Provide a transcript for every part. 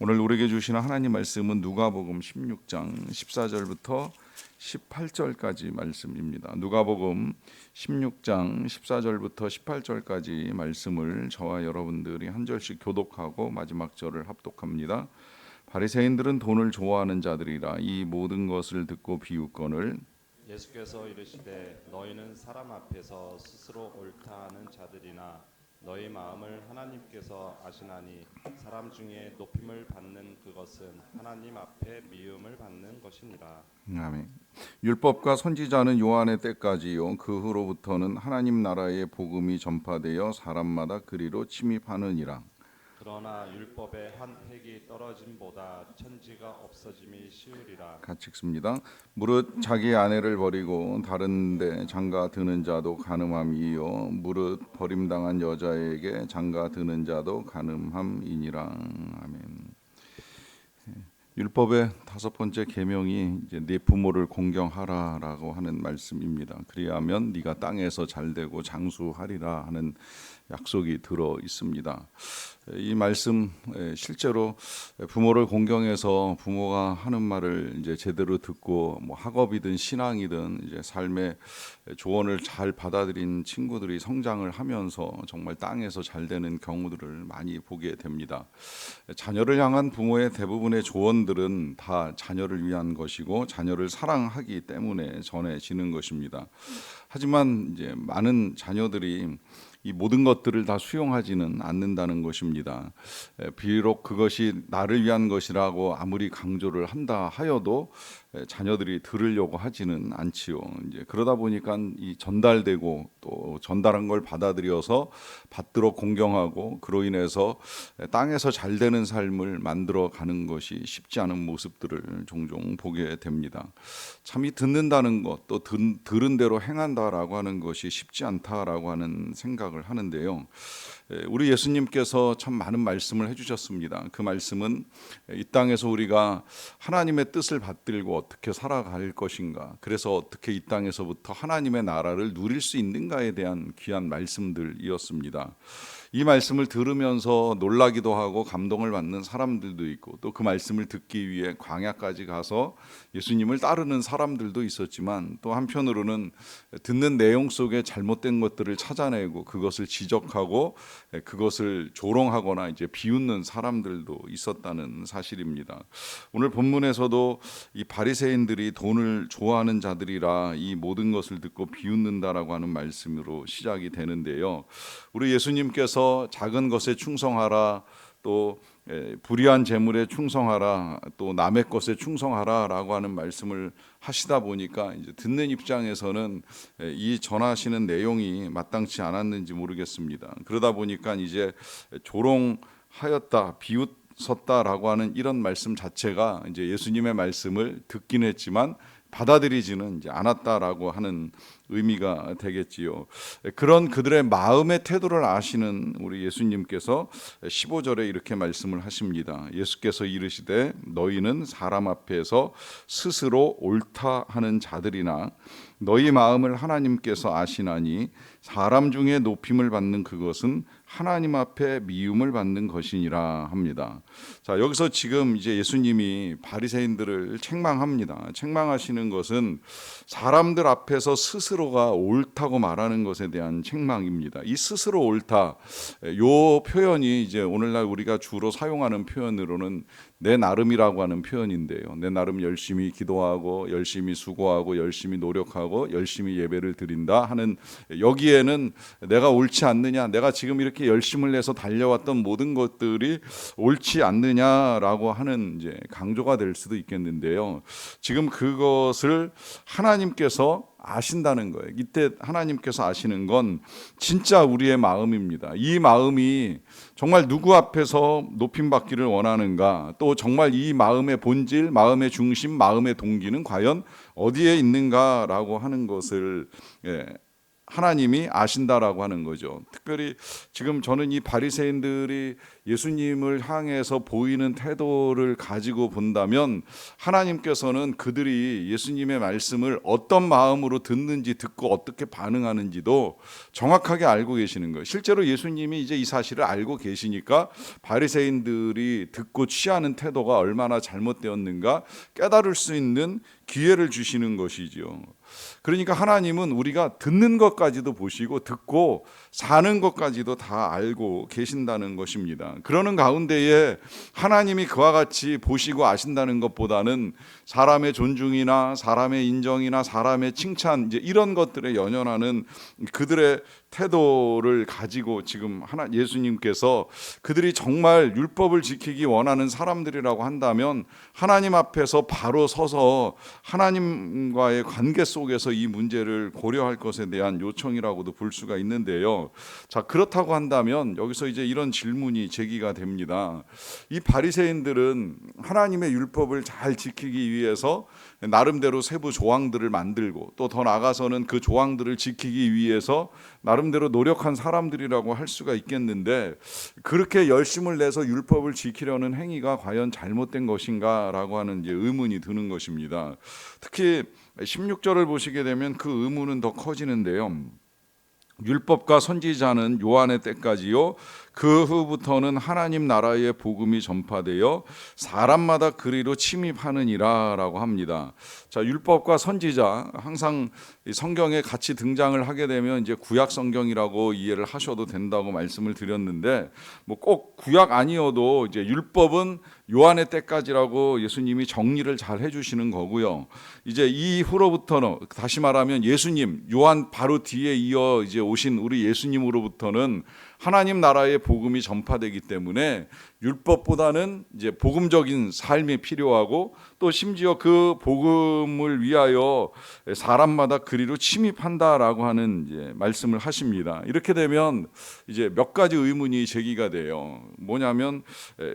오늘 우리에게 주시는 하나님 말씀은 누가복음 16장 14절부터 18절까지 말씀입니다. 누가복음 16장 14절부터 18절까지 말씀을 저와 여러분들이 한 절씩 교독하고 마지막 절을 합독합니다. 바리새인들은 돈을 좋아하는 자들이라 이 모든 것을 듣고 비웃거늘 예수께서 이르시되 너희는 사람 앞에서 스스로 옳다 하는 자들이나 너희 마음을 하나님께서 아시나니 사람 중에 높임을 받는 그것은 하나님 앞에 미움을 받는 것이니라. 아멘. 율법과 선지자는 요한의 때까지요 그 후로부터는 하나님 나라의 복음이 전파되어 사람마다 그리로 침입하느니라. 그러나 율법의 한 획이 떨어짐보다 천지가 없어짐이 쉬우리라. 같이 읽습니다. 무릇 자기 아내를 버리고 다른 데 장가 드는 자도 가늠함이요 무릇 버림당한 여자에게 장가 드는 자도 가늠함이니라. 아멘. 율법의 다섯 번째 계명이 이제 네 부모를 공경하라라고 하는 말씀입니다. 그리하면 네가 땅에서 잘되고 장수하리라 하는 약속이 들어 있습니다. 이 말씀 실제로 부모를 공경해서 부모가 하는 말을 이제 제대로 듣고 뭐 학업이든 신앙이든 이제 삶의 조언을 잘 받아들인 친구들이 성장을 하면서 정말 땅에서 잘 되는 경우들을 많이 보게 됩니다. 자녀를 향한 부모의 대부분의 조언들은 다 자녀를 위한 것이고 자녀를 사랑하기 때문에 전해지는 것입니다. 하지만 이제 많은 자녀들이 이 모든 것들을 다 수용하지는 않는다는 것입니다. 비록 그것이 나를 위한 것이라고 아무리 강조를 한다 하여도 자녀들이 들으려고 하지는 않지요. 이제 그러다 보니까 이 전달되고 또 전달한 걸 받아들여서 받들어 공경하고 그로 인해서 땅에서 잘 되는 삶을 만들어 가는 것이 쉽지 않은 모습들을 종종 보게 됩니다. 참 이 듣는다는 것 또 들은 대로 행한다라고 하는 것이 쉽지 않다라고 하는 생각을 하는데요. 우리 예수님께서 참 많은 말씀을 해주셨습니다. 그 말씀은 이 땅에서 우리가 하나님의 뜻을 받들고 어떻게 살아갈 것인가, 그래서 어떻게 이 땅에서부터 하나님의 나라를 누릴 수 있는가에 대한 귀한 말씀들이었습니다. 이 말씀을 들으면서 놀라기도 하고 감동을 받는 사람들도 있고 또 그 말씀을 듣기 위해 광야까지 가서 예수님을 따르는 사람들도 있었지만 또 한편으로는 듣는 내용 속에 잘못된 것들을 찾아내고 그것을 지적하고 그것을 조롱하거나 이제 비웃는 사람들도 있었다는 사실입니다. 오늘 본문에서도 이 바리새인들이 돈을 좋아하는 자들이라 이 모든 것을 듣고 비웃는다라고 하는 말씀으로 시작이 되는데요. 우리 예수님께서 작은 것에 충성하라, 또 불의한 재물에 충성하라, 또 남의 것에 충성하라라고 하는 말씀을 하시다 보니까 이제 듣는 입장에서는 이 전하시는 내용이 마땅치 않았는지 모르겠습니다. 그러다 보니까 이제 조롱하였다, 비웃었다라고 하는 이런 말씀 자체가 이제 예수님의 말씀을 듣긴 했지만 받아들이지는 이제 않았다라고 하는 의미가 되겠지요. 그런 그들의 마음의 태도를 아시는 우리 예수님께서 15절에 이렇게 말씀을 하십니다. 예수께서 이르시되 너희는 사람 앞에서 스스로 옳다 하는 자들이나 너희 마음을 하나님께서 아시나니 사람 중에 높임을 받는 그것은 하나님 앞에 미움을 받는 것이니라 합니다. 자, 여기서 지금 이제 예수님이 바리새인들을 책망합니다. 책망하시는 것은 사람들 앞에서 스스로가 옳다고 말하는 것에 대한 책망입니다. 이 스스로 옳다, 요 표현이 이제 오늘날 우리가 주로 사용하는 표현으로는 내 나름이라고 하는 표현인데요. 내 나름 열심히 기도하고 열심히 수고하고 열심히 노력하고 열심히 예배를 드린다 하는, 여기에는 내가 옳지 않느냐, 내가 지금 이렇게 열심을 내서 달려왔던 모든 것들이 옳지 않느냐라고 하는 이제 강조가 될 수도 있겠는데요. 지금 그것을 하나님께서 아신다는 거예요. 이때 하나님께서 아시는 건 진짜 우리의 마음입니다. 이 마음이 정말 누구 앞에서 높임받기를 원하는가, 또 정말 이 마음의 본질, 마음의 중심, 마음의 동기는 과연 어디에 있는가라고 하는 것을 하나님이 아신다라고 하는 거죠. 특별히 지금 저는 이 바리새인들이 예수님을 향해서 보이는 태도를 가지고 본다면 하나님께서는 그들이 예수님의 말씀을 어떤 마음으로 듣는지, 듣고 어떻게 반응하는지도 정확하게 알고 계시는 거예요. 실제로 예수님이 이제 이 사실을 알고 계시니까 바리새인들이 듣고 취하는 태도가 얼마나 잘못되었는가 깨달을 수 있는 기회를 주시는 것이지요. 그러니까 하나님은 우리가 듣는 것까지도 보시고 듣고 사는 것까지도 다 알고 계신다는 것입니다. 그러는 가운데에 하나님이 그와 같이 보시고 아신다는 것보다는 사람의 존중이나 사람의 인정이나 사람의 칭찬, 이제 이런 것들에 연연하는 그들의 태도를 가지고 지금 예수님께서 그들이 정말 율법을 지키기 원하는 사람들이라고 한다면 하나님 앞에서 바로 서서 하나님과의 관계 속에서 이 문제를 고려할 것에 대한 요청이라고도 볼 수가 있는데요. 자, 그렇다고 한다면 여기서 이제 이런 질문이 제기가 됩니다. 이 바리새인들은 하나님의 율법을 잘 지키기 위해서 나름대로 세부 조항들을 만들고 또 더 나아가서는 그 조항들을 지키기 위해서 나름대로 노력한 사람들이라고 할 수가 있겠는데, 그렇게 열심을 내서 율법을 지키려는 행위가 과연 잘못된 것인가라고 하는 이제 의문이 드는 것입니다. 특히 16절을 보시게 되면 그 의문은 더 커지는데요. 율법과 선지자는 요한의 때까지요, 그 후부터는 하나님 나라의 복음이 전파되어 사람마다 그리로 침입하느니라 라고 합니다. 자, 율법과 선지자, 항상 성경에 같이 등장을 하게 되면 이제 구약 성경이라고 이해를 하셔도 된다고 말씀을 드렸는데, 뭐 꼭 구약 아니어도 이제 율법은 요한의 때까지라고 예수님이 정리를 잘 해주시는 거고요. 이제 이후로부터는, 다시 말하면 예수님, 요한 바로 뒤에 이어 이제 오신 우리 예수님으로부터는 하나님 나라의 복음이 전파되기 때문에 율법보다는 이제 복음적인 삶이 필요하고, 또 심지어 그 복음을 위하여 사람마다 그리로 침입한다라고 하는 이제 말씀을 하십니다. 이렇게 되면 이제 몇 가지 의문이 제기가 돼요. 뭐냐면,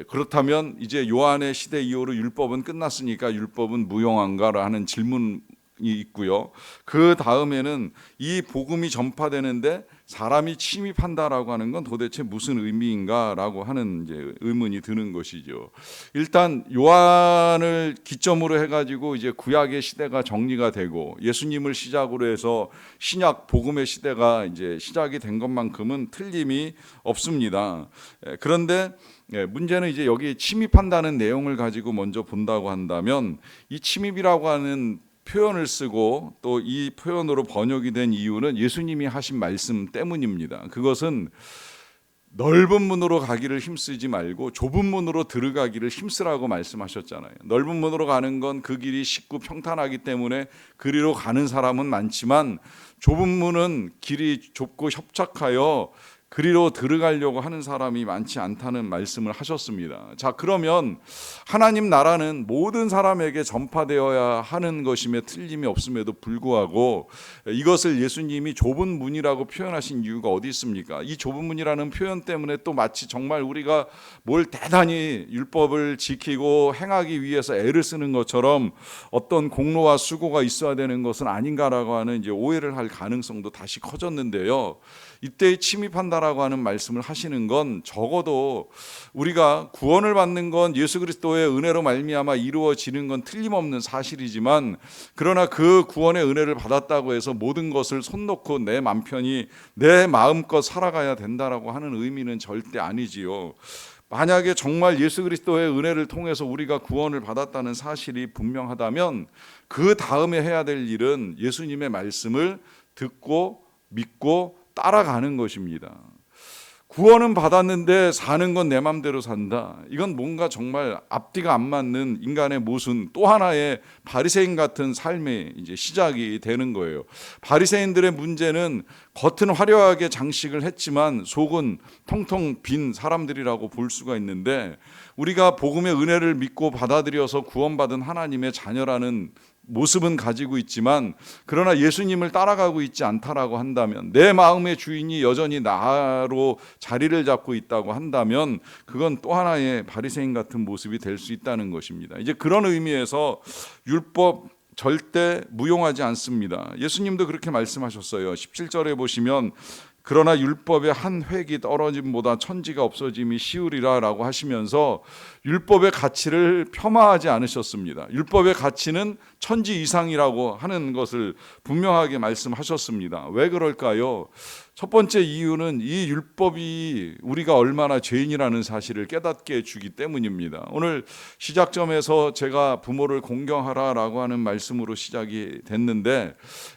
그렇다면 이제 요한의 시대 이후로 율법은 끝났으니까 율법은 무용한가라 하는 질문이 있고요. 그 다음에는 이 복음이 전파되는데 사람이 침입한다라고 하는 건 도대체 무슨 의미인가라고 하는 이제 의문이 드는 것이죠. 일단 요한을 기점으로 해가지고 이제 구약의 시대가 정리가 되고 예수님을 시작으로 해서 신약 복음의 시대가 이제 시작이 된 것만큼은 틀림이 없습니다. 그런데 문제는 이제 여기 침입한다는 내용을 가지고 먼저 본다고 한다면, 이 침입이라고 하는 표현을 쓰고 또 이 표현으로 번역이 된 이유는 예수님이 하신 말씀 때문입니다. 그것은 넓은 문으로 가기를 힘쓰지 말고 좁은 문으로 들어가기를 힘쓰라고 말씀하셨잖아요. 넓은 문으로 가는 건 그 길이 쉽고 평탄하기 때문에 그리로 가는 사람은 많지만, 좁은 문은 길이 좁고 협착하여 그리로 들어가려고 하는 사람이 많지 않다는 말씀을 하셨습니다. 자, 그러면 하나님 나라는 모든 사람에게 전파되어야 하는 것임에 틀림이 없음에도 불구하고 이것을 예수님이 좁은 문이라고 표현하신 이유가 어디 있습니까? 이 좁은 문이라는 표현 때문에 또 마치 정말 우리가 뭘 대단히 율법을 지키고 행하기 위해서 애를 쓰는 것처럼 어떤 공로와 수고가 있어야 되는 것은 아닌가라고 하는 이제 오해를 할 가능성도 다시 커졌는데요. 이때 침입한다라고 하는 말씀을 하시는 건 적어도 우리가 구원을 받는 건 예수 그리스도의 은혜로 말미암아 이루어지는 건 틀림없는 사실이지만, 그러나 그 구원의 은혜를 받았다고 해서 모든 것을 손 놓고 내 맘 편히 내 마음껏 살아가야 된다라고 하는 의미는 절대 아니지요. 만약에 정말 예수 그리스도의 은혜를 통해서 우리가 구원을 받았다는 사실이 분명하다면 그 다음에 해야 될 일은 예수님의 말씀을 듣고 믿고 따라가는 것입니다. 구원은 받았는데 사는 건 내 맘대로 산다. 이건 뭔가 정말 앞뒤가 안 맞는 인간의 모순, 또 하나의 바리새인 같은 삶의 이제 시작이 되는 거예요. 바리새인들의 문제는 겉은 화려하게 장식을 했지만 속은 텅텅 빈 사람들이라고 볼 수가 있는데, 우리가 복음의 은혜를 믿고 받아들여서 구원받은 하나님의 자녀라는 모습은 가지고 있지만, 그러나 예수님을 따라가고 있지 않다라고 한다면, 내 마음의 주인이 여전히 나로 자리를 잡고 있다고 한다면 그건 또 하나의 바리새인 같은 모습이 될 수 있다는 것입니다. 이제 그런 의미에서 율법 절대 무용하지 않습니다. 예수님도 그렇게 말씀하셨어요. 17절에 보시면 그러나 율법의 한 획이 떨어짐보다 천지가 없어짐이 쉬우리라라고 하시면서 율법의 가치를 폄하하지 않으셨습니다. 율법의 가치는 천지 이상이라고 하는 것을 분명하게 말씀하셨습니다. 왜 그럴까요? 첫 번째 이유는 이 율법이 우리가 얼마나 죄인이라는 사실을 깨닫게 해주기 때문입니다. 오늘 시작점에서 제가 부모를 공경하라라고 하는 말씀으로 시작이 됐는데,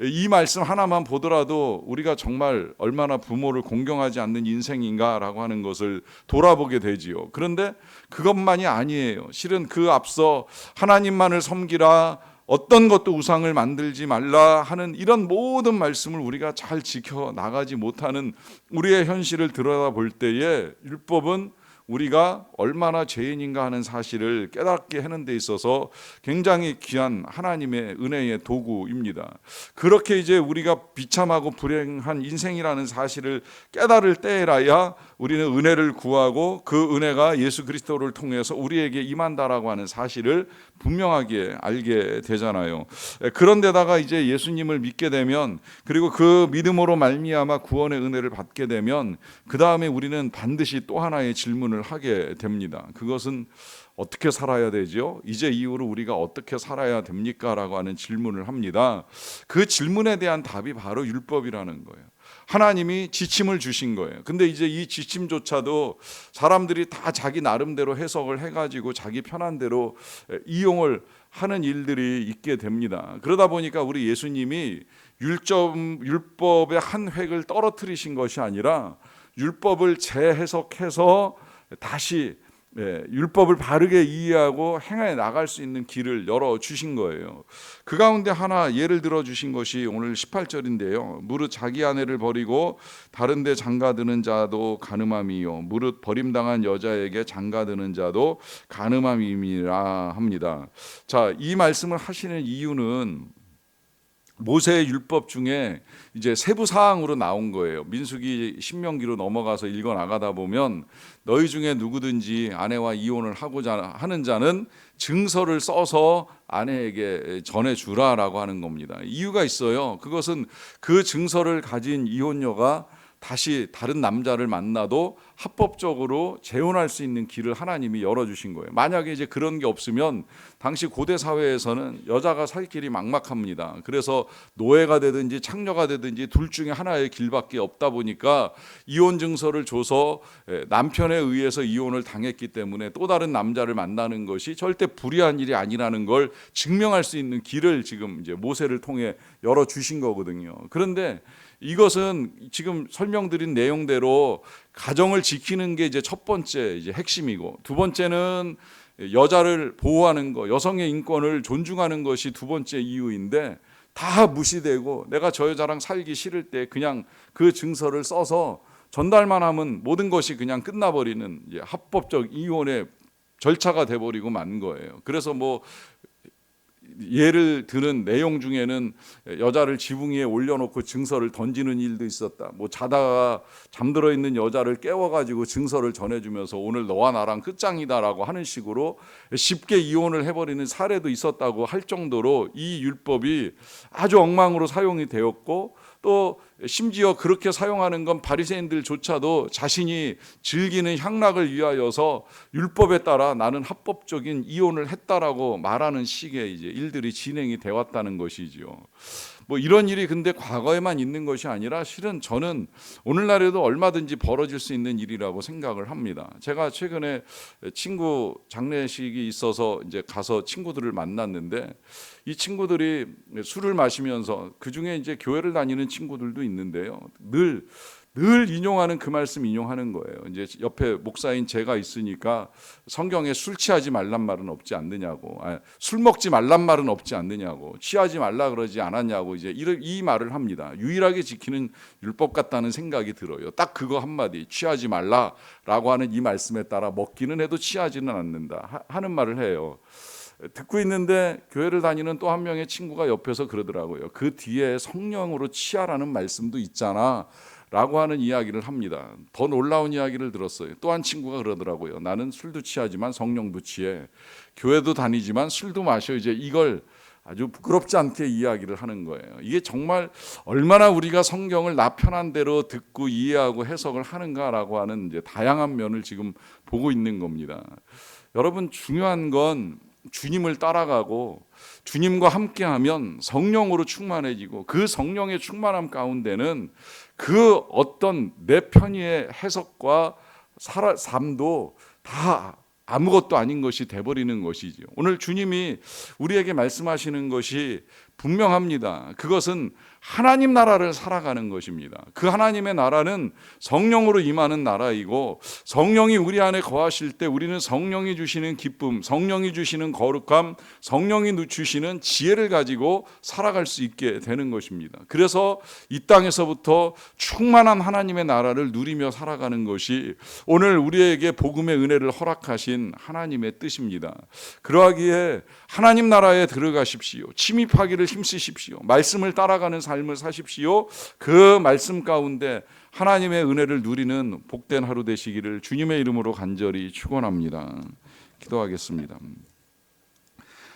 이 말씀 하나만 보더라도 우리가 정말 얼마나 부모를 공경하지 않는 인생인가라고 하는 것을 돌아보게 되지요. 그런데 그것만이 아니에요. 실은 그 앞서 하나님만을 섬기라, 어떤 것도 우상을 만들지 말라 하는 이런 모든 말씀을 우리가 잘 지켜나가지 못하는 우리의 현실을 들여다볼 때에 율법은 우리가 얼마나 죄인인가 하는 사실을 깨닫게 하는 데 있어서 굉장히 귀한 하나님의 은혜의 도구입니다. 그렇게 이제 우리가 비참하고 불행한 인생이라는 사실을 깨달을 때라야 우리는 은혜를 구하고 그 은혜가 예수 그리스도를 통해서 우리에게 임한다라고 하는 사실을 분명하게 알게 되잖아요. 그런데다가 이제 예수님을 믿게 되면, 그리고 그 믿음으로 말미암아 구원의 은혜를 받게 되면, 그 다음에 우리는 반드시 또 하나의 질문을 하게 됩니다. 그것은 어떻게 살아야 되죠? 이제 이후로 우리가 어떻게 살아야 됩니까? 라고 하는 질문을 합니다. 그 질문에 대한 답이 바로 율법이라는 거예요. 하나님이 지침을 주신 거예요. 근데 이제 이 지침조차도 사람들이 다 자기 나름대로 해석을 해가지고 자기 편한 대로 이용을 하는 일들이 있게 됩니다. 그러다 보니까 우리 예수님이 율법의 한 획을 떨어뜨리신 것이 아니라 율법을 재해석해서 다시 율법을 바르게 이해하고 행해 나갈 수 있는 길을 열어주신 거예요. 그 가운데 하나 예를 들어 주신 것이 오늘 18절인데요. 무릇 자기 아내를 버리고 다른 데 장가드는 자도 간음함이요 무릇 버림당한 여자에게 장가드는 자도 간음함이라 합니다. 자, 이 말씀을 하시는 이유는 모세의 율법 중에 이제 세부 사항으로 나온 거예요. 민수기 신명기로 넘어가서 읽어 나가다 보면 너희 중에 누구든지 아내와 이혼을 하고자 하는 자는 증서를 써서 아내에게 전해주라라고 하는 겁니다. 이유가 있어요. 그것은 그 증서를 가진 이혼녀가 다시 다른 남자를 만나도 합법적으로 재혼할 수 있는 길을 하나님이 열어주신 거예요. 만약에 이제 그런 게 없으면 당시 고대 사회에서는 여자가 살 길이 막막합니다. 그래서 노예가 되든지 창녀가 되든지 둘 중에 하나의 길밖에 없다 보니까 이혼 증서를 줘서 남편에 의해서 이혼을 당했기 때문에 또 다른 남자를 만나는 것이 절대 불의한 일이 아니라는 걸 증명할 수 있는 길을 지금 이제 모세를 통해 열어주신 거거든요. 그런데 이것은 지금 설명드린 내용대로 가정을 지키는 게 이제 첫 번째 이제 핵심이고, 두 번째는 여자를 보호하는 거, 여성의 인권을 존중하는 것이 두 번째 이유인데 다 무시되고 내가 저 여자랑 살기 싫을 때 그냥 그 증서를 써서 전달만 하면 모든 것이 그냥 끝나버리는 이제 합법적 이혼의 절차가 돼버리고 만 거예요. 그래서 뭐 예를 드는 내용 중에는 여자를 지붕 위에 올려놓고 증서를 던지는 일도 있었다. 뭐 자다가 잠들어 있는 여자를 깨워가지고 증서를 전해주면서 오늘 너와 나랑 끝장이다라고 하는 식으로 쉽게 이혼을 해버리는 사례도 있었다고 할 정도로 이 율법이 아주 엉망으로 사용이 되었고, 또 심지어 그렇게 사용하는 건 바리새인들조차도 자신이 즐기는 향락을 위하여서 율법에 따라 나는 합법적인 이혼을 했다라고 말하는 식의 이제 일들이 진행이 되었다는 것이지요. 뭐 이런 일이 근데 과거에만 있는 것이 아니라 실은 저는 오늘날에도 얼마든지 벌어질 수 있는 일이라고 생각을 합니다. 제가 최근에 친구 장례식이 있어서 이제 가서 친구들을 만났는데, 이 친구들이 술을 마시면서 그 중에 이제 교회를 다니는 친구들도 있는데요. 늘 인용하는 그 말씀 인용하는 거예요. 이제 옆에 목사인 제가 있으니까 성경에 술 취하지 말란 말은 없지 않느냐고, 술 먹지 말란 말은 없지 않느냐고, 취하지 말라 그러지 않았냐고 이제 이 말을 합니다. 유일하게 지키는 율법 같다는 생각이 들어요. 딱 그거 한마디, 취하지 말라라고 하는 이 말씀에 따라 먹기는 해도 취하지는 않는다 하는 말을 해요. 듣고 있는데 교회를 다니는 또 한 명의 친구가 옆에서 그러더라고요. 그 뒤에 성령으로 취하라는 말씀도 있잖아 라고 하는 이야기를 합니다. 더 놀라운 이야기를 들었어요. 또 한 친구가 그러더라고요. 나는 술도 취하지만 성령도 취해. 교회도 다니지만 술도 마셔. 이제 이걸 아주 부끄럽지 않게 이야기를 하는 거예요. 이게 정말 얼마나 우리가 성경을 나 편한 대로 듣고 이해하고 해석을 하는가라고 하는 이제 다양한 면을 지금 보고 있는 겁니다. 여러분, 중요한 건 주님을 따라가고 주님과 함께하면 성령으로 충만해지고, 그 성령의 충만함 가운데는 그 어떤 내 편의의 해석과 삶도 다 아무것도 아닌 것이 돼버리는 것이죠. 오늘 주님이 우리에게 말씀하시는 것이 분명합니다. 그것은 하나님 나라를 살아가는 것입니다. 그 하나님의 나라는 성령으로 임하는 나라이고, 성령이 우리 안에 거하실 때 우리는 성령이 주시는 기쁨, 성령이 주시는 거룩함, 성령이 주시는 지혜를 가지고 살아갈 수 있게 되는 것입니다. 그래서 이 땅에서부터 충만한 하나님의 나라를 누리며 살아가는 것이 오늘 우리에게 복음의 은혜를 허락하신 하나님의 뜻입니다. 그러하기에 하나님 나라에 들어가십시오. 침입하기를 힘쓰십시오. 말씀을 따라가는 삶을 사십시오. 그 말씀 가운데 하나님의 은혜를 누리는 복된 하루 되시기를 주님의 이름으로 간절히 축원합니다. 기도하겠습니다.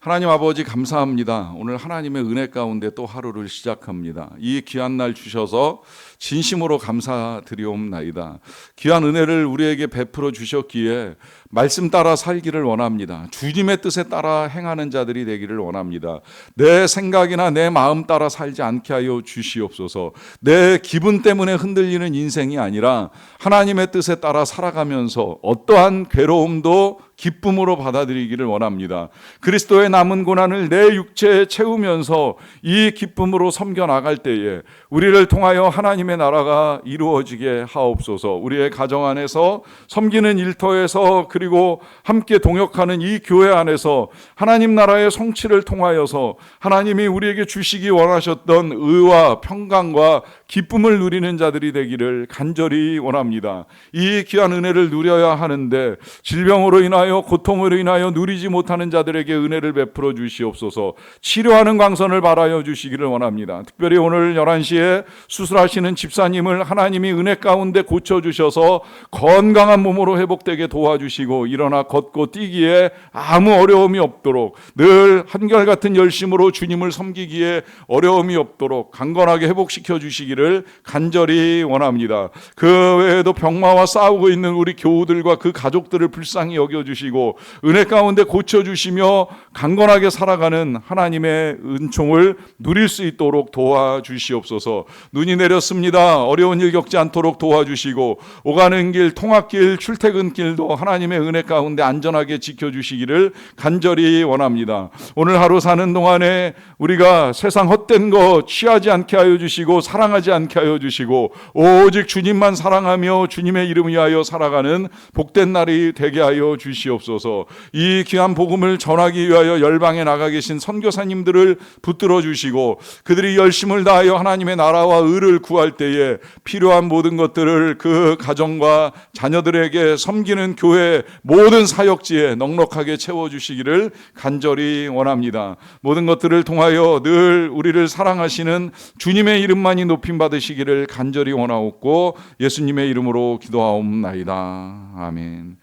하나님 아버지, 감사합니다. 오늘 하나님의 은혜 가운데 또 하루를 시작합니다. 이 귀한 날 주셔서 진심으로 감사드리옵나이다. 귀한 은혜를 우리에게 베풀어 주셨기에 말씀 따라 살기를 원합니다. 주님의 뜻에 따라 행하는 자들이 되기를 원합니다. 내 생각이나 내 마음 따라 살지 않게 하여 주시옵소서. 내 기분 때문에 흔들리는 인생이 아니라 하나님의 뜻에 따라 살아가면서 어떠한 괴로움도 기쁨으로 받아들이기를 원합니다. 그리스도의 남은 고난을 내 육체에 채우면서 이 기쁨으로 섬겨 나갈 때에 우리를 통하여 하나님의 나라가 이루어지게 하옵소서. 우리의 가정 안에서, 섬기는 일터에서, 그리고 함께 동역하는 이 교회 안에서 하나님 나라의 성취를 통하여서 하나님이 우리에게 주시기 원하셨던 의와 평강과 기쁨을 누리는 자들이 되기를 간절히 원합니다. 이 귀한 은혜를 누려야 하는데 질병으로 인하여, 고통으로 인하여 누리지 못하는 자들에게 은혜를 베풀어 주시옵소서. 치료하는 광선을 발하여 주시기를 원합니다. 특별히 오늘 11시에 수술하시는 집사님을 하나님이 은혜 가운데 고쳐주셔서 건강한 몸으로 회복되게 도와주시고, 일어나 걷고 뛰기에 아무 어려움이 없도록, 늘 한결같은 열심으로 주님을 섬기기에 어려움이 없도록 강건하게 회복시켜 주시기를 간절히 원합니다. 그 외에도 병마와 싸우고 있는 우리 교우들과 그 가족들을 불쌍히 여겨주시고 은혜 가운데 고쳐주시며 강건하게 살아가는 하나님의 은총을 누릴 수 있도록 도와주시옵소서. 눈이 내렸습니다. 어려운 일 겪지 않도록 도와주시고, 오가는 길, 통학길, 출퇴근길도 하나님의 은혜 가운데 안전하게 지켜주시기를 간절히 원합니다. 오늘 하루 사는 동안에 우리가 세상 헛된 거 취하지 않게 하여 주시고, 사랑하지 않게 하여 주시고, 오직 주님만 사랑하며 주님의 이름 위하여 살아가는 복된 날이 되게 하여 주시옵소서. 이 귀한 복음을 전하기 위하여 열방에 나가 계신 선교사님들을 붙들어 주시고, 그들이 열심을 다하여 하나님의 나라와 의를 구할 때에 필요한 모든 것들을 그 가정과 자녀들에게 섬기는 교회 모든 사역지에 넉넉하게 채워주시기를 간절히 원합니다. 모든 것들을 통하여 늘 우리를 사랑하시는 주님의 이름만이 높임 받으시기를 간절히 원하옵고 예수님의 이름으로 기도하옵나이다. 아멘.